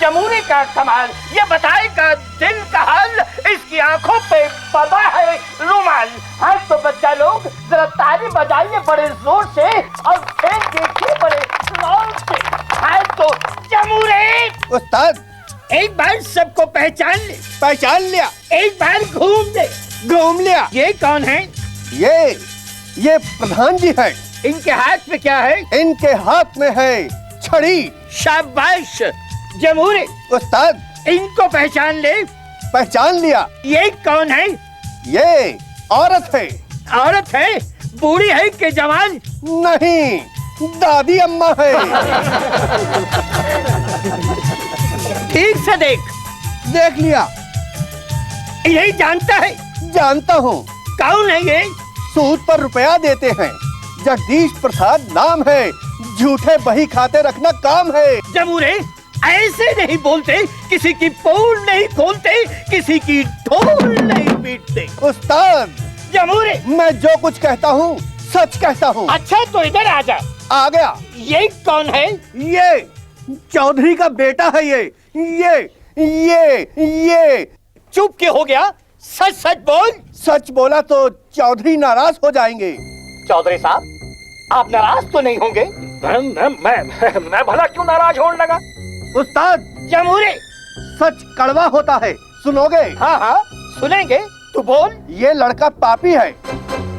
जमूरे का कमाल, ये बताएगा दिल का हाल, इसकी आंखों पे पदा है रुमाल। हाँ तो बच्चा लोग जरा ताली बजाइए बड़े जोर से और खेल देखिए बड़े शौक से। हाँ तो जमूरे। उस्ताद एक बार सबको पहचान लिया। एक बार घूम लिया। ये कौन है? ये प्रधान जी है। इनके हाथ में क्या है? इनके हाथ में है छड़ी। शाबाश जमूरे। उस्ताद इनको पहचान लिया। ये कौन है? ये औरत है। औरत है? बूढ़ी है कि जवान? नहीं, दादी अम्मा है। ठीक से देख लिया। यही जानता है? जानता हूँ। कौन है ये? सूद पर रुपया देते हैं, जगदीश प्रसाद नाम है, झूठे बही खाते रखना काम है। जमूरे ऐसे नहीं बोलते, किसी की पोल नहीं खोलते, किसी की ढोल नहीं पीटते। उस्ताद जमूरे मैं जो कुछ कहता हूँ सच कहता हूँ। अच्छा तो इधर आ जा। आ गया। ये कौन है? ये चौधरी का बेटा है। ये चुप क्यों हो गया? सच सच बोल। सच बोला तो चौधरी नाराज हो जाएंगे। चौधरी साहब आप नाराज तो नहीं होंगे? मैं भला क्यों नाराज होने लगा? उस्ताद जमूरे सच कड़वा होता है, सुनोगे? हाँ सुनेंगे, तू बोल। ये लड़का पापी है।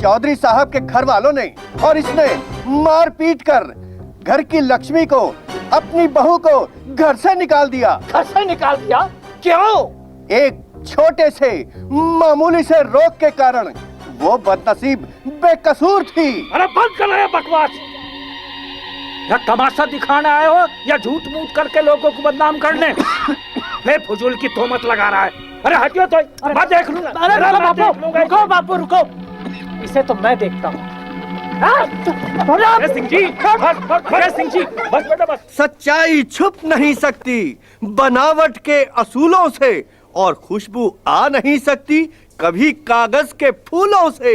चौधरी साहब के घर वालों ने और इसने मार पीट कर घर की लक्ष्मी को, अपनी बहू को घर से निकाल दिया। घर से निकाल दिया? क्यों? एक छोटे से मामूली से रोग के कारण। वो बदनसीब बेकसूर थी। अरे बंद कर रहे बकवास। या तमाशा दिखाने आए हो या झूठ मूठ करके लोगों को बदनाम करने? बेफजूल की तोहमत लगा रहा है। अरे हटियो तो मैं देख लूंगा। अरे बापू रुको। इसे तो मैं देखता हूँ। सिंह जी बस बेटा बस। सच्चाई छुप नहीं सकती बनावट के असूलों से, और खुशबू आ नहीं सकती कभी कागज के फूलों से।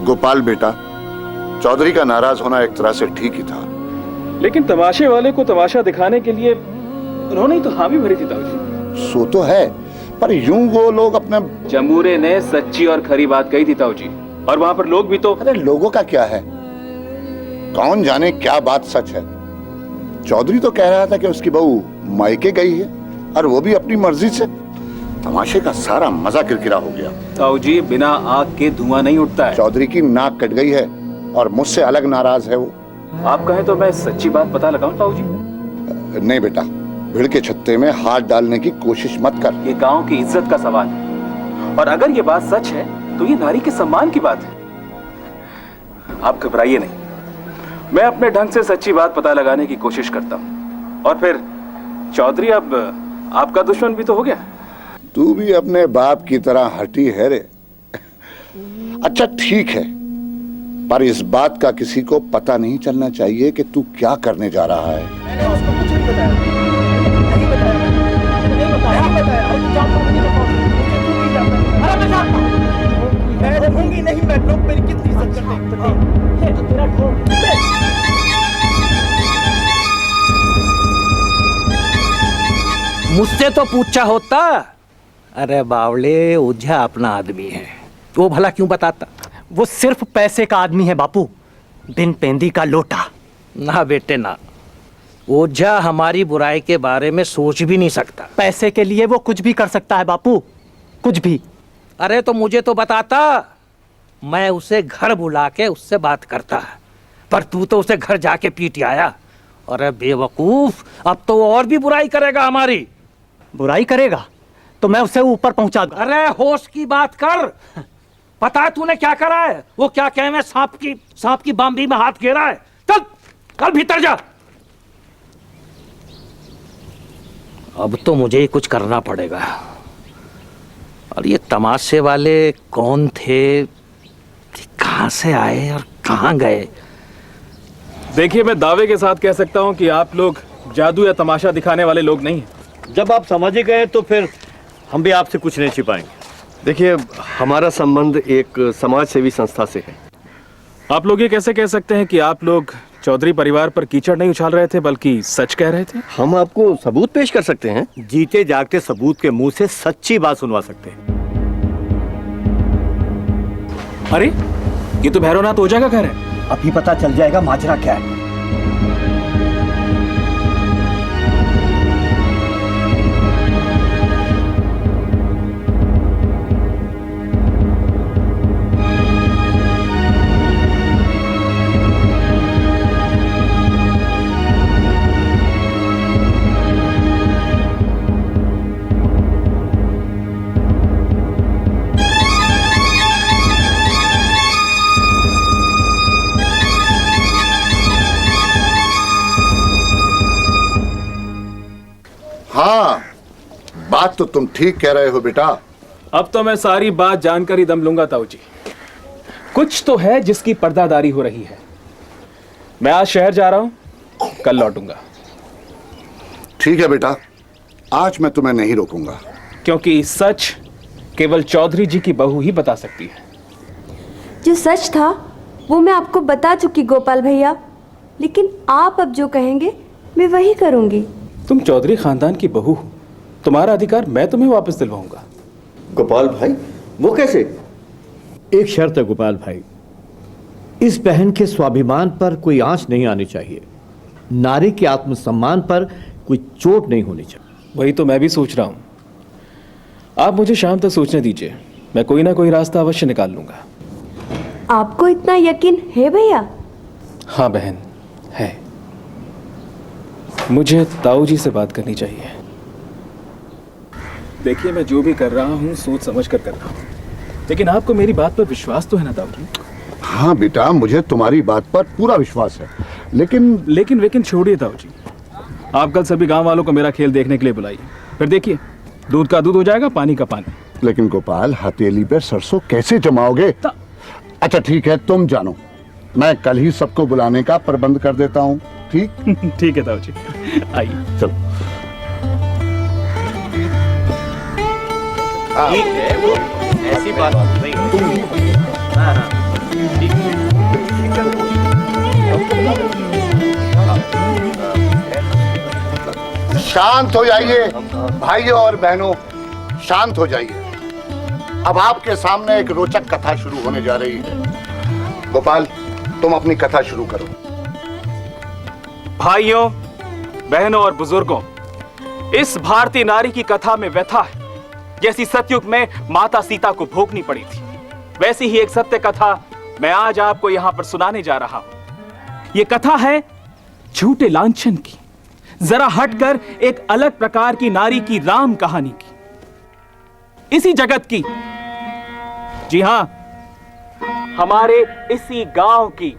गोपाल बेटा, चौधरी का नाराज होना एक तरह से ठीक ही था, लेकिन तमाशे वाले को तमाशा दिखाने के लिए उन्होंने ही तो हामी भरी थी ताऊजी। सो तो है, पर यूं वो लोग अपने। जमूरे ने सच्ची और खरी बात कही थी ताऊजी, और वहाँ पर लोग भी तो। अरे लोगों का क्या है, कौन जाने क्या बात सच है। चौधरी तो कह रहा था कि उसकी बहू मायके गई है, और वो भी अपनी मर्जी से। तमाशे का सारा मजा किरकिरा हो गया। ताऊजी बिना आग के धुआं नहीं उठता है। चौधरी की नाक कट गई है और मुझसे अलग नाराज है वो। आप कहें तो मैं सच्ची बात पता लगाऊं ताऊजी? नहीं बेटा, भीड़ के छत्ते में हाथ डालने की कोशिश मत कर। ये गांव की इज्जत का सवाल है, और अगर ये बात सच है तो ये नारी के सम्मान की बात है। आप घबराइए नहीं, मैं अपने ढंग से सच्ची बात पता लगाने की कोशिश करता हूँ। और फिर चौधरी अब आपका दुश्मन भी तो हो गया। तू भी अपने बाप की तरह हटी है रे। अच्छा ठीक है, पर इस बात का किसी को पता नहीं चलना चाहिए कि तू क्या करने जा रहा है। मैंने उसको कुछ नहीं बताया। नहीं बताया। मैं रहूंगी नहीं, मैं लोग मेरी कितनी इज्जत करते हैं। तो तेरा मुझसे तो पूछा होता। अरे बावले, ओझा अपना आदमी है, वो भला क्यों बताता? वो सिर्फ पैसे का आदमी है बापू, बिन पेंदी का लोटा। ना बेटे ना, ओझा हमारी बुराई के बारे में सोच भी नहीं सकता। पैसे के लिए वो कुछ भी कर सकता है बापू, कुछ भी। अरे तो मुझे तो बताता, मैं उसे घर बुला के उससे बात करता। पर तू तो उसे घर जाके पीट आया। अरे बेवकूफ, अब तो और भी बुराई करेगा हमारी। बुराई करेगा? तो मैं उसे ऊपर पहुंचा दूं। अरे होश की बात कर। पता है तूने क्या करा है? वो क्या कहे में सांप की बांबी में हाथ घेरा है। चल कल भीतर जा। अब तो मुझे ही कुछ करना पड़ेगा। और ये तमाशे वाले कौन थे, कहां से आए और कहां गए? देखिए, मैं दावे के साथ कह सकता हूं कि आप लोग जादू या तमाशा दिखाने वाले लोग नहीं हैं। जब आप समझ ही गए तो फिर हम भी आपसे कुछ नहीं छिपाएंगे। देखिए, हमारा संबंध एक समाज सेवी संस्था से है। आप लोग ये कैसे कह सकते हैं कि आप लोग चौधरी परिवार पर कीचड़ नहीं उछाल रहे थे बल्कि सच कह रहे थे? हम आपको सबूत पेश कर सकते हैं। जीते जागते सबूत के मुंह से सच्ची बात सुनवा सकते हैं। अरे ये तो भैरवनाथ ओझा का घर है। अभी पता चल जाएगा माजरा क्या है। हाँ, बात तो तुम ठीक कह रहे हो बेटा। अब तो मैं सारी बात जानकर ही दम लूंगा ताऊ जी। कुछ तो है जिसकी पर्दादारी हो रही है। मैं आज शहर जा रहा हूं, कल लौटूंगा। ठीक है बेटा, आज मैं तुम्हें नहीं रोकूंगा। क्योंकि सच केवल चौधरी जी की बहू ही बता सकती है। जो सच था वो मैं आपको बता चुकी गोपाल भैया, लेकिन आप अब जो कहेंगे मैं वही करूंगी। तुम चौधरी खानदान की बहू हो, तुम्हारा अधिकार मैं तुम्हें वापस दिलवाऊंगा। गोपाल भाई, वो कैसे? एक शर्त है गोपाल भाई, इस बहन के स्वाभिमान पर कोई आंच नहीं आनी चाहिए, नारी के आत्मसम्मान पर कोई चोट नहीं होनी चाहिए। वही तो मैं भी सोच रहा हूं। आप मुझे शाम तक सोचने दीजिए, मैं कोई ना कोई रास्ता अवश्य निकाल लूंगा। आपको इतना यकीन है भैया? हाँ बहन, है। मुझे ताऊ जी से बात करनी चाहिए। देखिए, मैं जो भी कर रहा हूँ सोच समझ कर रहा हूँ, लेकिन आपको मेरी बात पर विश्वास तो है ना ताऊ जी? हाँ बेटा, मुझे तुम्हारी बात पर पूरा विश्वास है, लेकिन छोड़िए ताऊ जी। आप कल सभी गांव वालों को मेरा खेल देखने के लिए बुलाइए, फिर देखिए दूध का दूध हो जाएगा, पानी का पानी। लेकिन गोपाल, हथेली पे सरसों कैसे जमाओगे? अच्छा ठीक है, तुम जानो, मैं कल ही सबको बुलाने का प्रबंध कर देता हूँ। ठीक ठीक है ताऊ जी, आइए। चलो। ठीक है, वो ऐसी बात नहीं है। हाँ, ठीक है। शांत हो जाइए भाइयों और बहनों, शांत हो जाइए। अब आपके सामने एक रोचक कथा शुरू होने जा रही है। गोपाल, तुम अपनी कथा शुरू करो। भाइयों, बहनों और बुजुर्गों, इस भारतीय नारी की कथा में व्यथा है। जैसी सतयुग में माता सीता को भोगनी पड़ी थी, वैसी ही एक सत्य कथा मैं आज आपको यहां पर सुनाने जा रहा हूं। यह कथा है झूठे लांछन की, जरा हटकर एक अलग प्रकार की नारी की राम कहानी की, इसी जगत की, जी हां, हमारे इसी गांव की,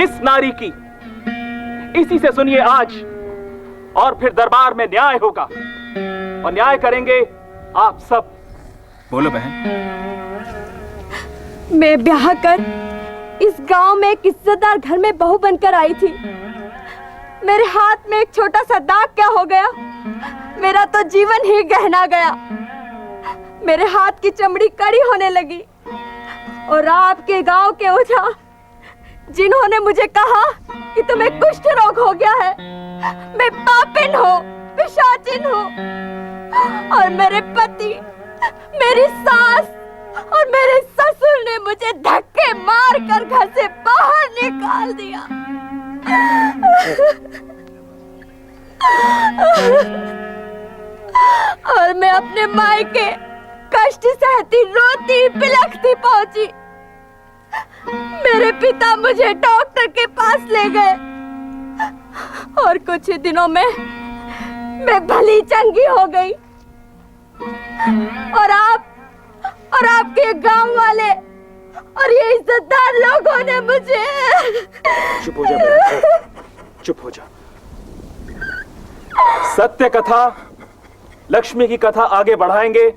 इस नारी की। इसी से सुनिए आज, और फिर दरबार में न्याय होगा, और न्याय करेंगे आप सब। बोलो बहन। मैं ब्याह कर इस गांव में एक इज्जतदार घर में बहू बनकर आई थी। मेरे हाथ में एक छोटा सा दाग क्या हो गया, मेरा तो जीवन ही गहना गया। मेरे हाथ की चमड़ी कड़ी होने लगी, और आपके गांव के ओझा जिन्होंने मुझे कहा कि तुम्हें कुष्ठ रोग हो गया है, मैं पापिन हूँ, पिशाचिन हूँ, और मेरे पति, मेरी सास और मेरे ससुर ने मुझे धक्के मार कर घर से बाहर निकाल दिया। और मैं अपने मायके कष्ट सहती, रोती, बिलखती पहुंची। मेरे पिता मुझे डॉक्टर के पास ले गए, और कुछ ही दिनों में मैं भली चंगी हो गई। और आपके गांव वाले और ये इज्जतदार लोगों ने मुझे। चुप हो जा बेटा, चुप हो जा। सत्य कथा, लक्ष्मी की कथा आगे बढ़ाएंगे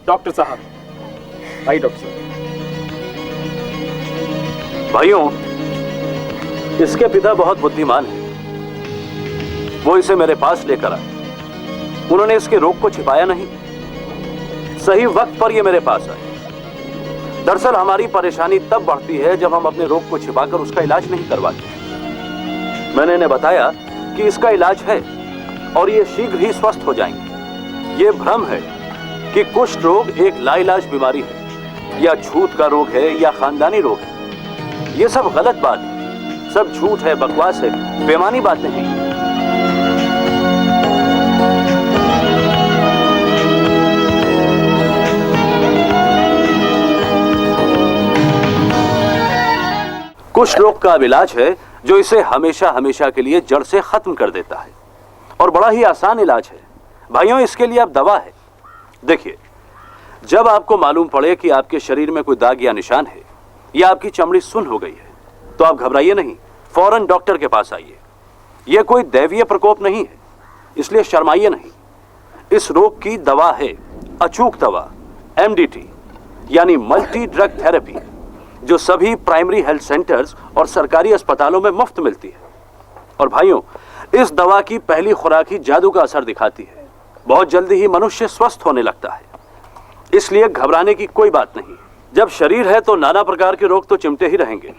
डॉक्टर साहब। आइए डॉक्टर साहब। भाइयों, इसके पिता बहुत बुद्धिमान है। वो इसे मेरे पास लेकर आए। उन्होंने इसके रोग को छिपाया नहीं, सही वक्त पर ये मेरे पास आए। दरअसल हमारी परेशानी तब बढ़ती है जब हम अपने रोग को छिपाकर उसका इलाज नहीं करवाते। मैंने इन्हें बताया कि इसका इलाज है और ये शीघ्र ही स्वस्थ हो जाएंगे। ये भ्रम है कि कुष्ठ रोग एक लाइलाज बीमारी है, या छूत का रोग है, या खानदानी रोग है। ये सब गलत बात है, सब झूठ है, बकवास है, बेमानी बातें हैं। कुष्ठ रोग का इलाज है जो इसे हमेशा हमेशा के लिए जड़ से खत्म कर देता है, और बड़ा ही आसान इलाज है भाइयों। इसके लिए अब दवा है। देखिए, जब आपको मालूम पड़े कि आपके शरीर में कोई दाग या निशान है, या आपकी चमड़ी सुन्न हो गई है, तो आप घबराइए नहीं, फौरन डॉक्टर के पास आइए। यह कोई दैवीय प्रकोप नहीं है, इसलिए शर्माइए नहीं। इस रोग की दवा है अचूक दवा, MDT यानी मल्टी ड्रग थेरेपी, जो सभी प्राइमरी हेल्थ सेंटर्स और सरकारी अस्पतालों में मुफ्त मिलती है। और भाइयों, इस दवा की पहली खुराक ही जादू का असर दिखाती है। बहुत जल्दी ही मनुष्य स्वस्थ होने लगता है, इसलिए घबराने की कोई बात नहीं। जब शरीर है तो नाना प्रकार के रोग तो चिमटे ही रहेंगे,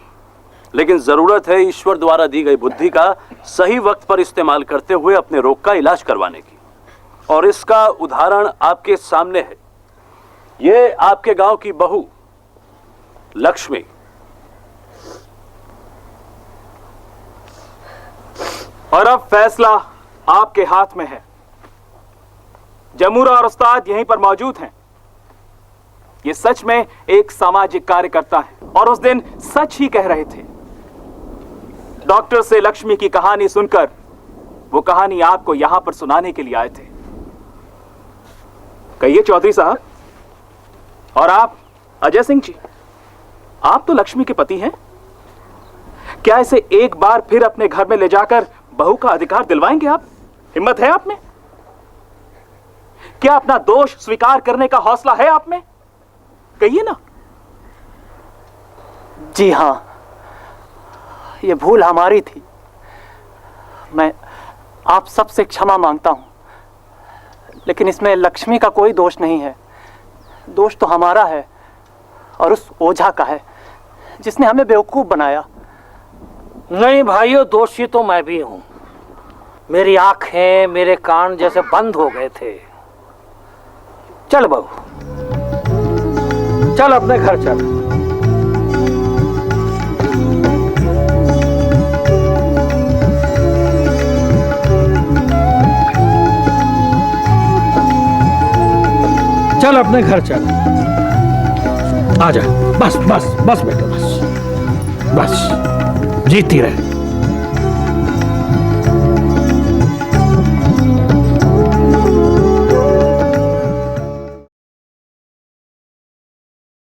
लेकिन जरूरत है ईश्वर द्वारा दी गई बुद्धि का सही वक्त पर इस्तेमाल करते हुए अपने रोग का इलाज करवाने की। और इसका उदाहरण आपके सामने है। ये आपके गांव की बहू लक्ष्मी। और अब फैसला आपके हाथ में है। जमूरा और उस्ताद यहीं पर मौजूद हैं। ये सच में एक सामाजिक कार्यकर्ता है और उस दिन सच ही कह रहे थे। डॉक्टर से लक्ष्मी की कहानी सुनकर वो कहानी आपको यहां पर सुनाने के लिए आए थे। कहिए चौधरी साहब। और आप अजय सिंह जी, आप तो लक्ष्मी के पति हैं। क्या इसे एक बार फिर अपने घर में ले जाकर बहू का अधिकार दिलवाएंगे आप? हिम्मत है आप में? क्या अपना दोष स्वीकार करने का हौसला है आप में? कहिए ना। जी हाँ, ये भूल हमारी थी। मैं आप सबसे क्षमा मांगता हूं, लेकिन इसमें लक्ष्मी का कोई दोष नहीं है। दोष तो हमारा है और उस ओझा का है जिसने हमें बेवकूफ बनाया। नहीं भाइयों, दोषी तो मैं भी हूं। मेरी आंखें, मेरे कान जैसे बंद हो गए थे। चल बहू, चल अपने घर चल। चल अपने घर चल। आजा, बस बस बस बेटे, बस बस, जीती रहे।